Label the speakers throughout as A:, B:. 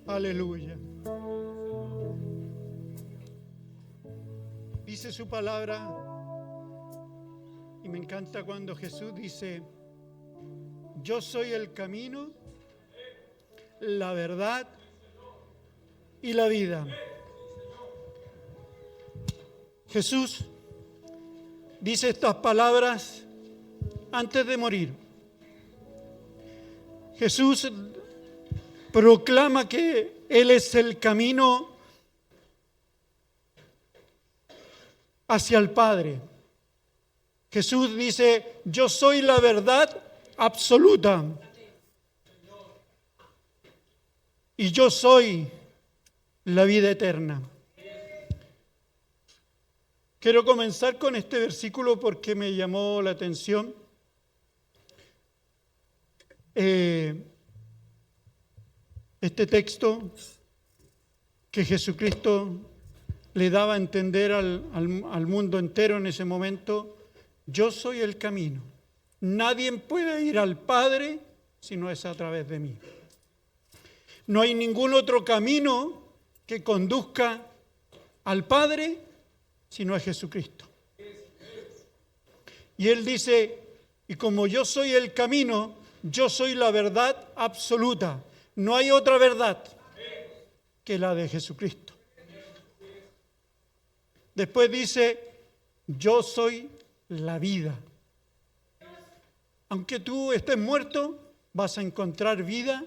A: Aleluya. Dice su palabra, y me encanta cuando Jesús dice: yo soy el camino, la verdad y la vida. Jesús dice estas palabras antes de morir. Jesús proclama que Él es el camino hacia el Padre. Jesús dice: yo soy la verdad absoluta. Y yo soy la vida eterna. Quiero comenzar con este versículo porque me llamó la atención. Este texto que Jesucristo le daba a entender al mundo entero en ese momento: yo soy el camino. Nadie puede ir al Padre si no es a través de mí. No hay ningún otro camino que conduzca al Padre si no es Jesucristo. Y Él dice: y como yo soy el camino, yo soy la verdad absoluta. No hay otra verdad que la de Jesucristo. Después dice: yo soy la vida. Aunque tú estés muerto, vas a encontrar vida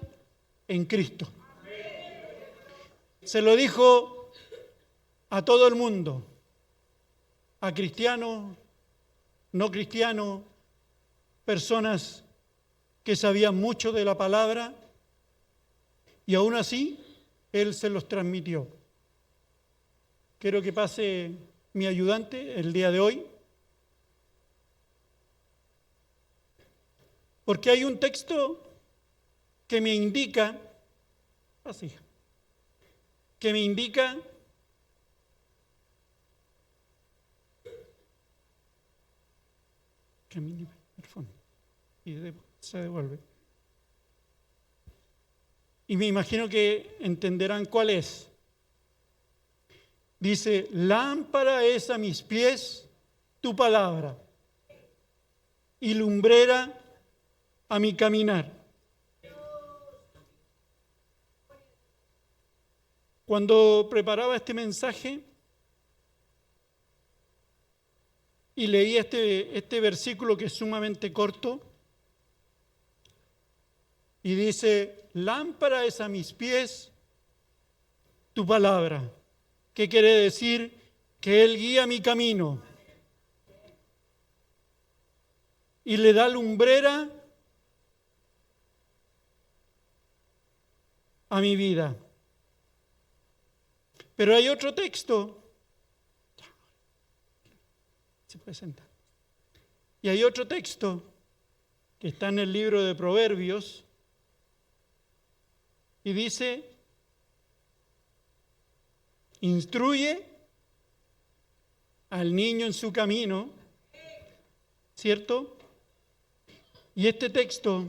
A: en Cristo. Se lo dijo a todo el mundo, a cristianos, no cristianos, personas que sabían mucho de la palabra, y aún así Él se los transmitió. Quiero que pase mi ayudante el día de hoy, porque hay un texto que me indica, y se devuelve. Y me imagino que entenderán cuál es. Dice: lámpara es a mis pies tu palabra y lumbrera a mi caminar. Cuando preparaba este mensaje y leí este versículo que es sumamente corto, y dice: lámpara es a mis pies tu palabra. ¿Qué quiere decir? Que Él guía mi camino y le da lumbrera a mi vida. Pero hay otro texto, se puede sentar, y hay otro texto que está en el libro de Proverbios y dice: instruye al niño en su camino, ¿cierto? Y este texto: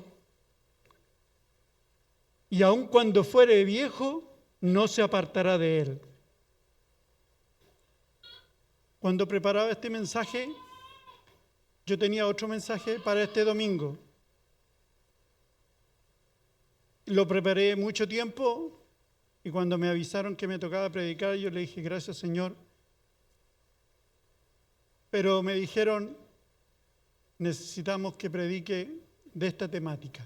A: y aun cuando fuere viejo, no se apartará de él. Cuando preparaba este mensaje, yo tenía otro mensaje para este domingo. Lo preparé mucho tiempo y cuando me avisaron que me tocaba predicar, yo le dije: gracias, Señor. Pero me dijeron: necesitamos que predique de esta temática.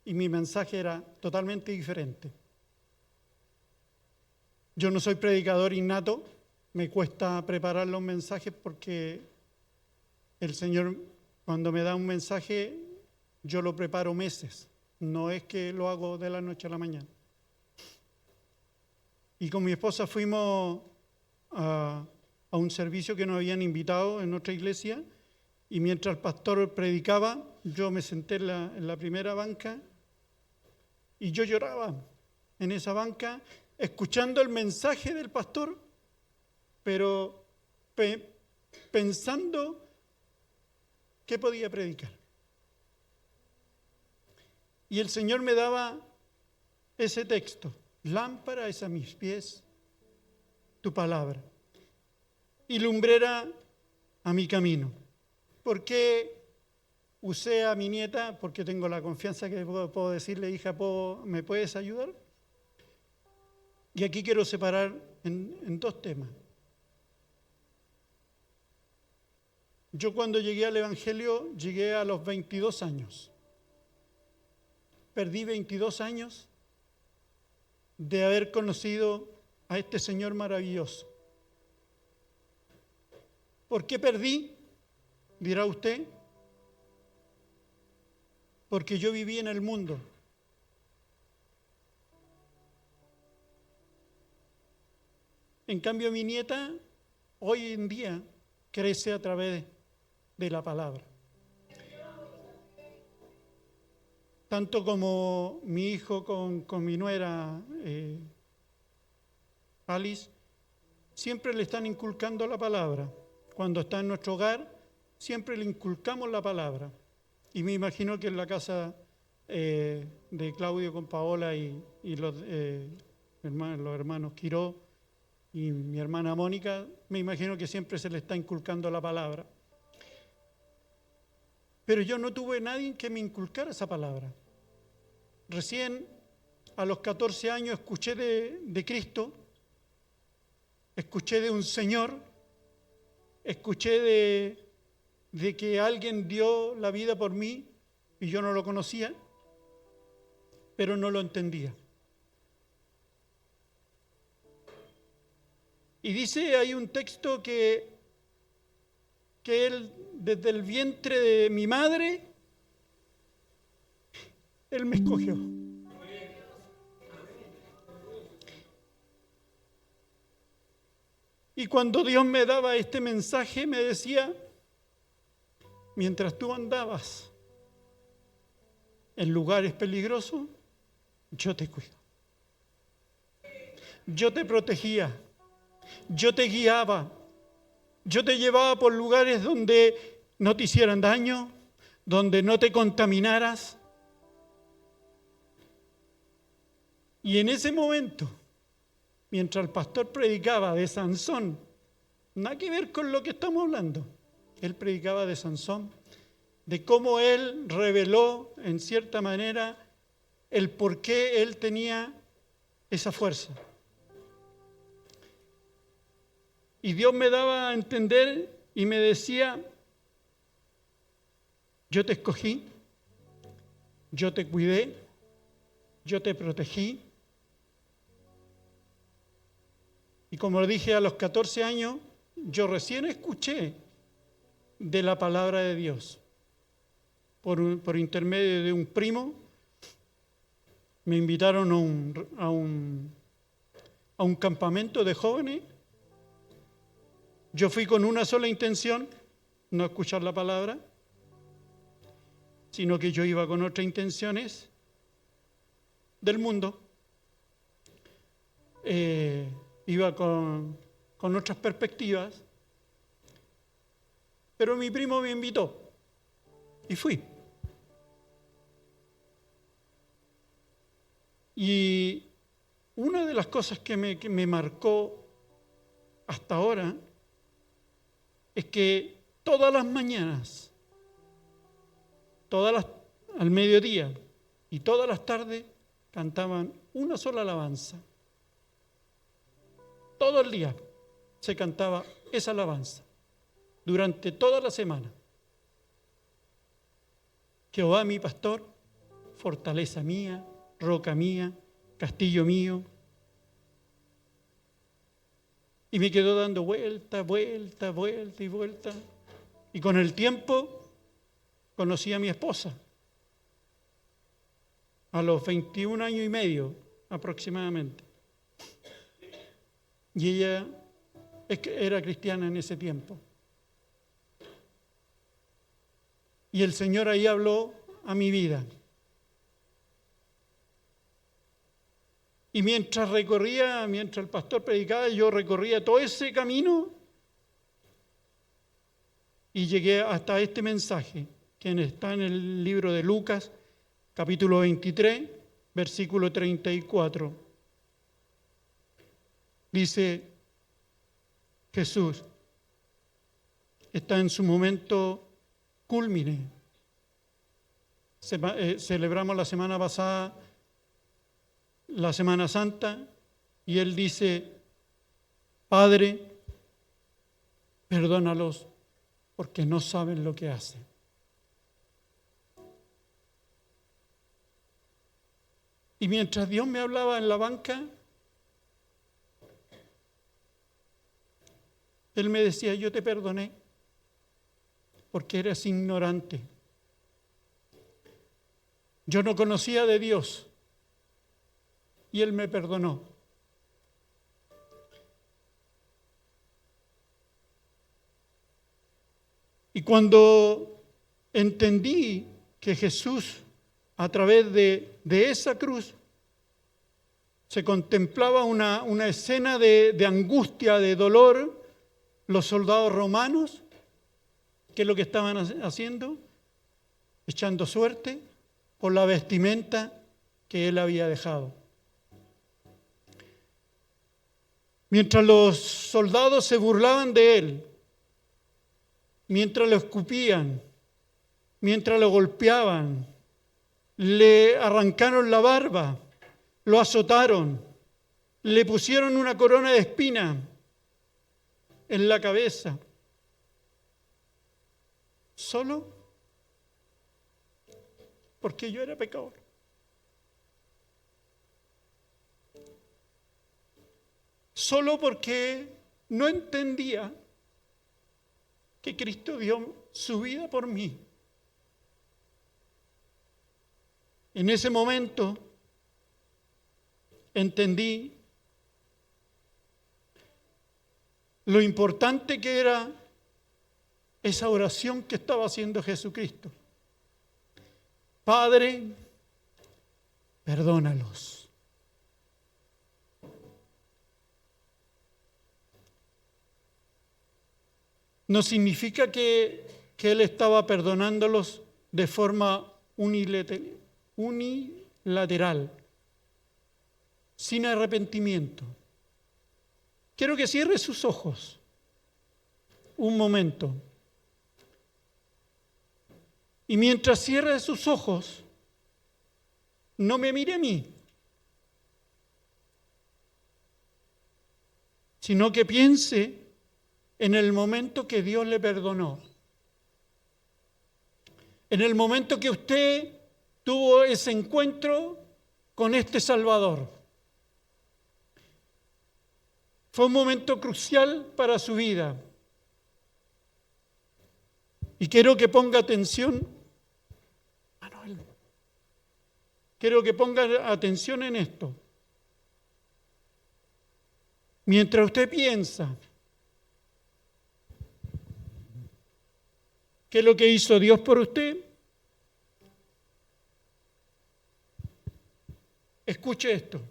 A: Y mi mensaje era totalmente diferente. Yo no soy predicador innato, me cuesta preparar los mensajes porque el Señor, cuando me da un mensaje, yo lo preparo meses. No es que lo hago de la noche a la mañana. Y con mi esposa fuimos a un servicio que nos habían invitado en otra iglesia, y mientras el pastor predicaba, yo me senté en la primera banca Y yo lloraba en esa banca, escuchando el mensaje del pastor, pero pensando qué podía predicar. Y el Señor me daba ese texto: lámpara es a mis pies tu palabra y lumbrera a mi camino. ¿Por qué usé a mi nieta? Porque tengo la confianza que puedo decirle: hija, ¿me puedes ayudar? Y aquí quiero separar en dos temas. Yo cuando llegué al Evangelio llegué a los 22 años. Perdí 22 años de haber conocido a este Señor maravilloso. ¿Por qué perdí? Dirá usted. Porque yo viví en el mundo. En cambio, mi nieta hoy en día crece a través de la palabra. Tanto como mi hijo con mi nuera Alice, siempre le están inculcando la palabra. Cuando está en nuestro hogar, siempre le inculcamos la palabra. Y me imagino que en la casa de Claudio con Paola y los hermanos Quiró y mi hermana Mónica, me imagino que siempre se le está inculcando la palabra. Pero yo no tuve nadie que me inculcara esa palabra. Recién a los 14 años escuché de Cristo, escuché de un Señor, escuché de que alguien dio la vida por mí y yo no lo conocía, pero no lo entendía. Y dice, hay un texto que Él, desde el vientre de mi madre, Él me escogió. Y cuando Dios me daba este mensaje, me decía: mientras tú andabas en lugares peligrosos, yo te cuido. Yo te protegía, yo te guiaba, yo te llevaba por lugares donde no te hicieran daño, donde no te contaminaras. Y en ese momento, mientras el pastor predicaba de Sansón, nada que ver con lo que estamos hablando, él predicaba de Sansón, de cómo él reveló en cierta manera el por qué él tenía esa fuerza. Y Dios me daba a entender y me decía: yo te escogí, yo te cuidé, yo te protegí. Y como lo dije, a los 14 años, yo recién escuché de la palabra de Dios. Por intermedio de un primo, me invitaron a un campamento de jóvenes. Yo fui con una sola intención: no escuchar la palabra, sino que yo iba con otras intenciones del mundo. Iba con otras perspectivas, pero mi primo me invitó y fui. Y una de las cosas que me marcó hasta ahora es que todas las mañanas, al mediodía y todas las tardes cantaban una sola alabanza. Todo el día se cantaba esa alabanza durante toda la semana. Jehová mi pastor, fortaleza mía, roca mía, castillo mío. Y me quedó dando vuelta, vuelta, vuelta y vuelta. Y con el tiempo conocí a mi esposa. A los 21 años y medio aproximadamente. Y ella era cristiana en ese tiempo. Y el Señor ahí habló a mi vida. Y mientras el pastor predicaba, yo recorría todo ese camino y llegué hasta este mensaje, que está en el libro de Lucas, capítulo 23, versículo 34. Dice Jesús, está en su momento cúlmine. Celebramos la semana pasada la Semana Santa y Él dice, Padre, perdónalos porque no saben lo que hacen. Y mientras Dios me hablaba en la banca, Él me decía, yo te perdoné porque eres ignorante. Yo no conocía de Dios y Él me perdonó. Y cuando entendí que Jesús, a través de esa cruz, se contemplaba una escena de angustia, de dolor, los soldados romanos, ¿qué es lo que estaban haciendo? Echando suerte por la vestimenta que Él había dejado. Mientras los soldados se burlaban de Él, mientras lo escupían, mientras lo golpeaban, le arrancaron la barba, lo azotaron, le pusieron una corona de espinas en la cabeza, solo porque yo era pecador. Solo porque no entendía que Cristo dio su vida por mí. En ese momento entendí lo importante que era esa oración que estaba haciendo Jesucristo. Padre, perdónalos. No significa que Él estaba perdonándolos de forma unilateral, sin arrepentimiento. Quiero que cierre sus ojos un momento. Y mientras cierre sus ojos, no me mire a mí, sino que piense en el momento que Dios le perdonó. En el momento que usted tuvo ese encuentro con este Salvador. Fue un momento crucial para su vida. Y quiero que ponga atención. Manuel, quiero que ponga atención en esto. Mientras usted piensa, ¿qué es lo que hizo Dios por usted? Escuche esto.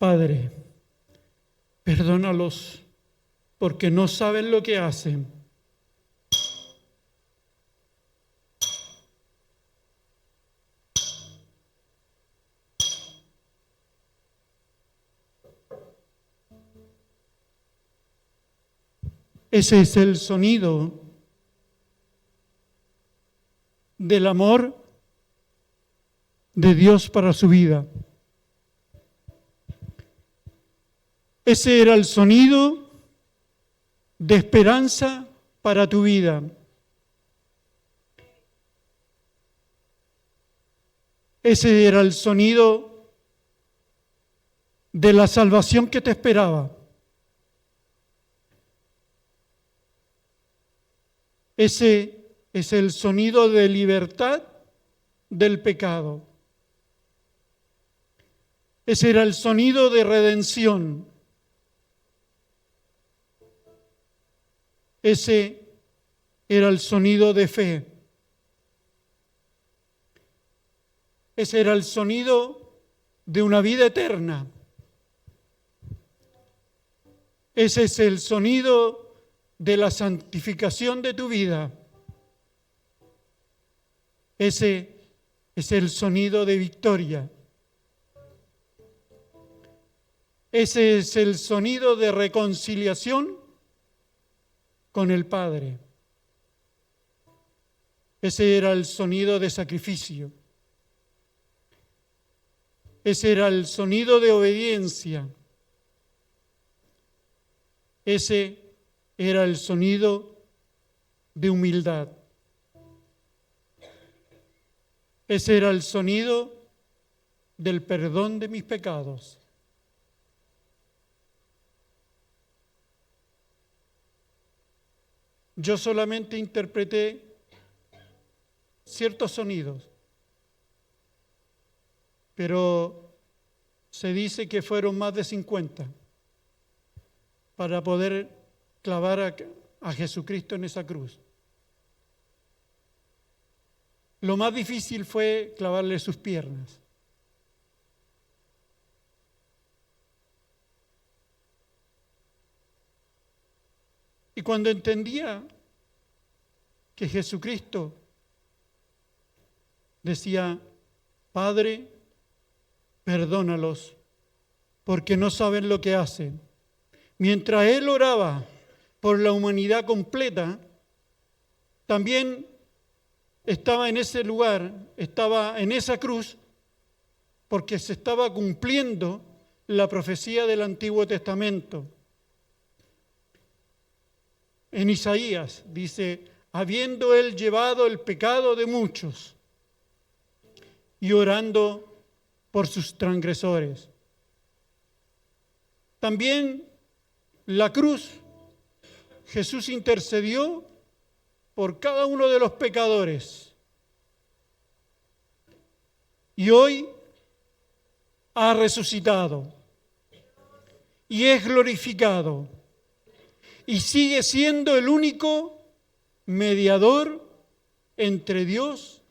A: Padre, perdónalos porque no saben lo que hacen. Ese es el sonido del amor de Dios para su vida. Ese era el sonido de esperanza para tu vida. Ese era el sonido de la salvación que te esperaba. Ese es el sonido de libertad del pecado. Ese era el sonido de redención. Ese era el sonido de fe. Ese era el sonido de una vida eterna. Ese es el sonido de la santificación de tu vida. Ese es el sonido de victoria. Ese es el sonido de reconciliación con el Padre. Ese era el sonido de sacrificio. Ese era el sonido de obediencia. Ese era el sonido de humildad. Ese era el sonido del perdón de mis pecados. Yo solamente interpreté ciertos sonidos, pero se dice que fueron más de 50 para poder clavar a Jesucristo en esa cruz. Lo más difícil fue clavarle sus piernas. Y cuando entendía que Jesucristo decía, Padre, perdónalos, porque no saben lo que hacen. Mientras Él oraba por la humanidad completa, también estaba en ese lugar, estaba en esa cruz, porque se estaba cumpliendo la profecía del Antiguo Testamento. En Isaías dice, habiendo Él llevado el pecado de muchos y orando por sus transgresores. También la cruz, Jesús intercedió por cada uno de los pecadores. Y hoy ha resucitado y es glorificado y sigue siendo el único mediador entre Dios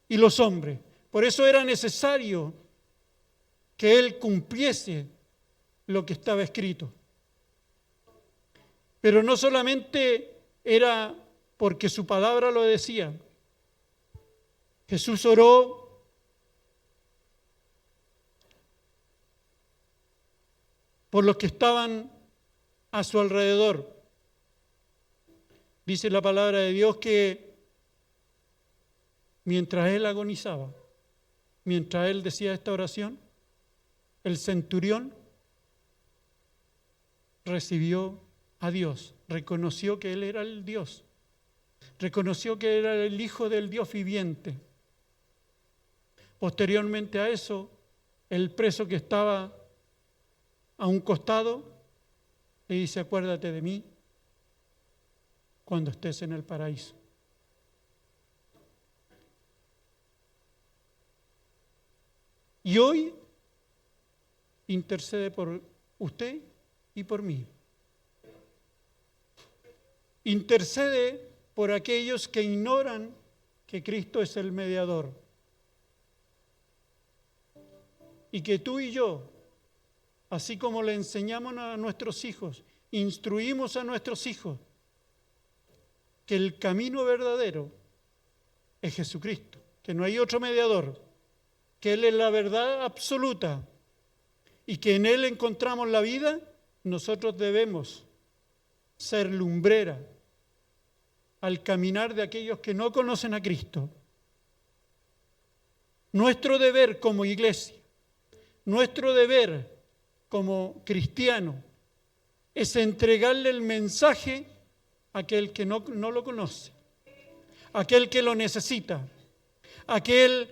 A: y los hombres. Por eso era necesario que Él cumpliese lo que estaba escrito. Pero no solamente era porque su palabra lo decía. Jesús oró por los que estaban a su alrededor. Dice la palabra de Dios que mientras Él agonizaba, mientras Él decía esta oración, el centurión recibió a Dios, reconoció que Él era el Dios, reconoció que era el Hijo del Dios viviente. Posteriormente a eso, el preso que estaba a un costado le dice, acuérdate de mí cuando estés en el paraíso. Y hoy intercede por usted y por mí. Intercede por aquellos que ignoran que Cristo es el mediador. Y que tú y yo, así como le enseñamos a nuestros hijos, instruimos a nuestros hijos, que el camino verdadero es Jesucristo, que no hay otro mediador, que Él es la verdad absoluta y que en Él encontramos la vida, nosotros debemos ser lumbrera al caminar de aquellos que no conocen a Cristo. Nuestro deber como iglesia, nuestro deber como cristiano es entregarle el mensaje a aquel que no lo conoce, a aquel que lo necesita, a aquel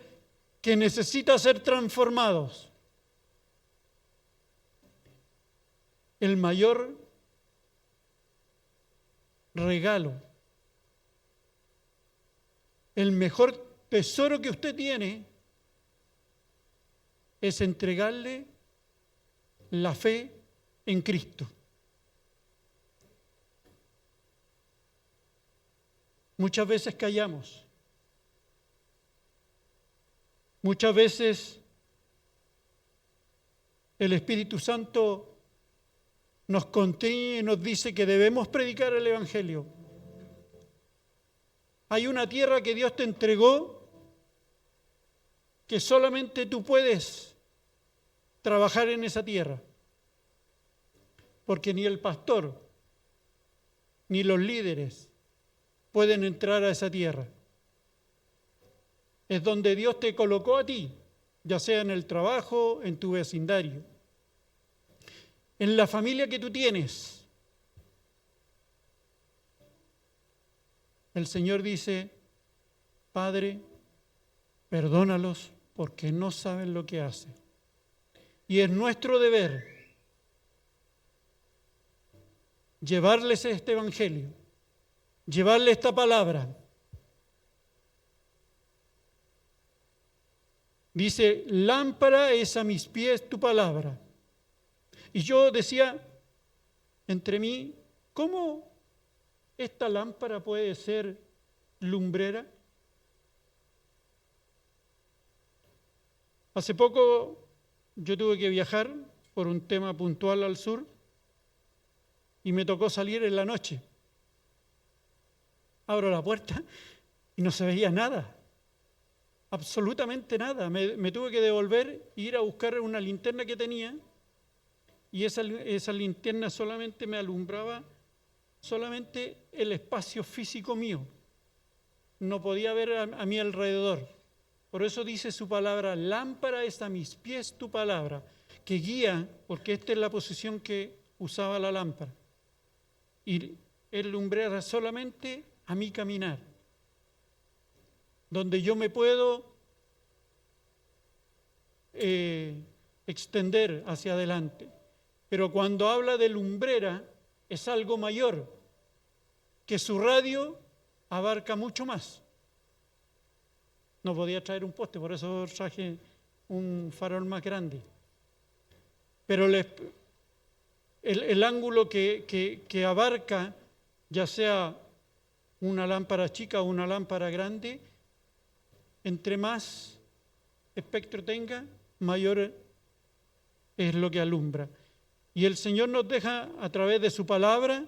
A: que necesita ser transformados, el mayor regalo, el mejor tesoro que usted tiene es entregarle la fe en Cristo. Muchas veces callamos. Muchas veces el Espíritu Santo nos contiene y nos dice que debemos predicar el Evangelio. Hay una tierra que Dios te entregó que solamente tú puedes trabajar en esa tierra, porque ni el pastor ni los líderes pueden entrar a esa tierra. Es donde Dios te colocó a ti, ya sea en el trabajo, en tu vecindario, en la familia que tú tienes. El Señor dice: Padre, perdónalos porque no saben lo que hacen. Y es nuestro deber llevarles este evangelio, llevarles esta palabra. Dice: lámpara es a mis pies tu palabra. Y yo decía entre mí, ¿cómo esta lámpara puede ser lumbrera? Hace poco yo tuve que viajar por un tema puntual al sur y me tocó salir en la noche. Abro la puerta y no se veía nada, absolutamente nada. Me tuve que devolver e ir a buscar una linterna que tenía, y esa linterna solamente me alumbraba solamente el espacio físico mío. No podía ver a mi alrededor. Por eso dice su palabra: lámpara es a mis pies tu palabra, que guía, porque esta es la posición que usaba la lámpara. Y el lumbrera solamente a mi caminar, donde yo me puedo extender hacia adelante. Pero cuando habla de lumbrera es algo mayor, que su radio abarca mucho más. No podía traer un poste, por eso traje un farol más grande. Pero el ángulo que abarca, ya sea una lámpara chica o una lámpara grande, entre más espectro tenga, mayor es lo que alumbra. Y el Señor nos deja a través de su palabra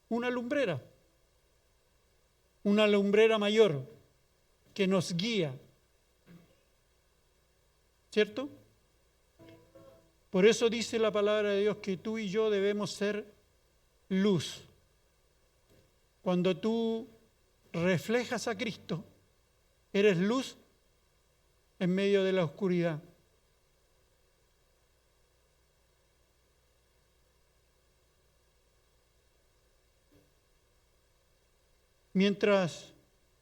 A: una lumbrera mayor que nos guía, ¿cierto? Por eso dice la palabra de Dios que tú y yo debemos ser luz. Cuando tú reflejas a Cristo, eres luz en medio de la oscuridad. Mientras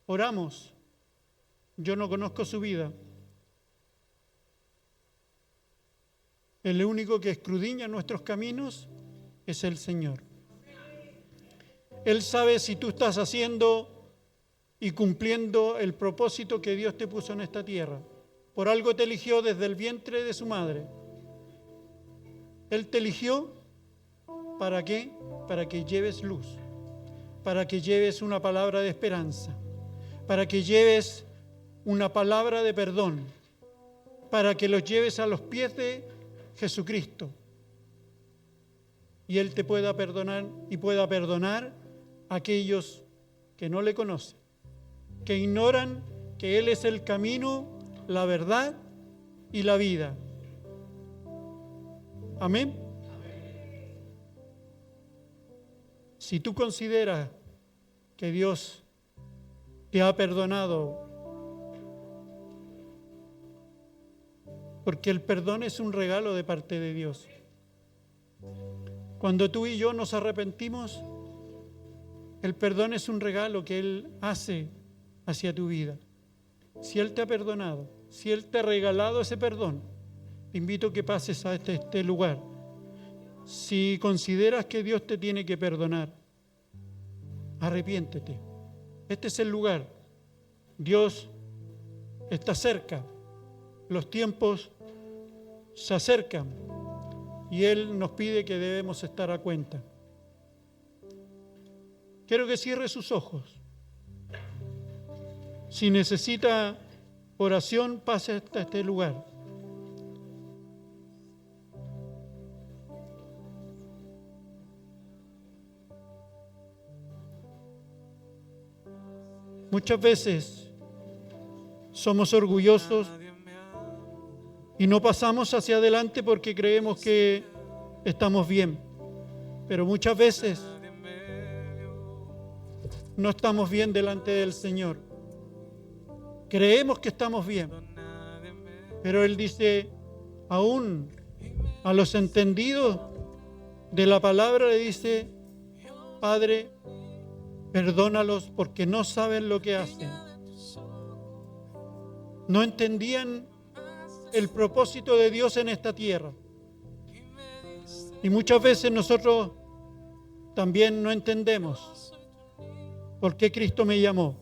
A: oramos, yo no conozco su vida. El único que escudriña nuestros caminos es el Señor. Él sabe si tú estás haciendo y cumpliendo el propósito que Dios te puso en esta tierra. Por algo te eligió desde el vientre de su madre. Él te eligió, ¿para qué? Para que lleves luz, para que lleves una palabra de esperanza, para que lleves una palabra de perdón, para que los lleves a los pies de Jesucristo. Y Él te pueda perdonar y pueda perdonar a aquellos que no le conocen, que ignoran que Él es el camino, la verdad y la vida. Amén. Si tú consideras que Dios te ha perdonado, porque el perdón es un regalo de parte de Dios. Cuando tú y yo nos arrepentimos, el perdón es un regalo que Él hace hacia tu vida. Si Él te ha perdonado, Si Él te ha regalado ese perdón, te invito a que pases a este lugar. Si consideras que Dios te tiene que perdonar, arrepiéntete. Este es el lugar. Dios está cerca. Los tiempos se acercan y Él nos pide que debemos estar a cuenta. Quiero que cierre sus ojos. Si necesita oración, pase hasta este lugar. Muchas veces somos orgullosos y no pasamos hacia adelante porque creemos que estamos bien. Pero muchas veces no estamos bien delante del Señor. Creemos que estamos bien. Pero Él dice, aún a los entendidos de la palabra le dice, Padre, perdónalos porque no saben lo que hacen. No entendían el propósito de Dios en esta tierra. Y muchas veces nosotros también no entendemos por qué Cristo me llamó.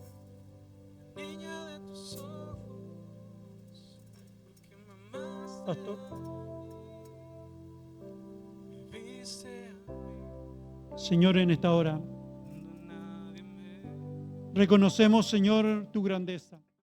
A: Pastor. Señor, en esta hora reconocemos, Señor, tu grandeza.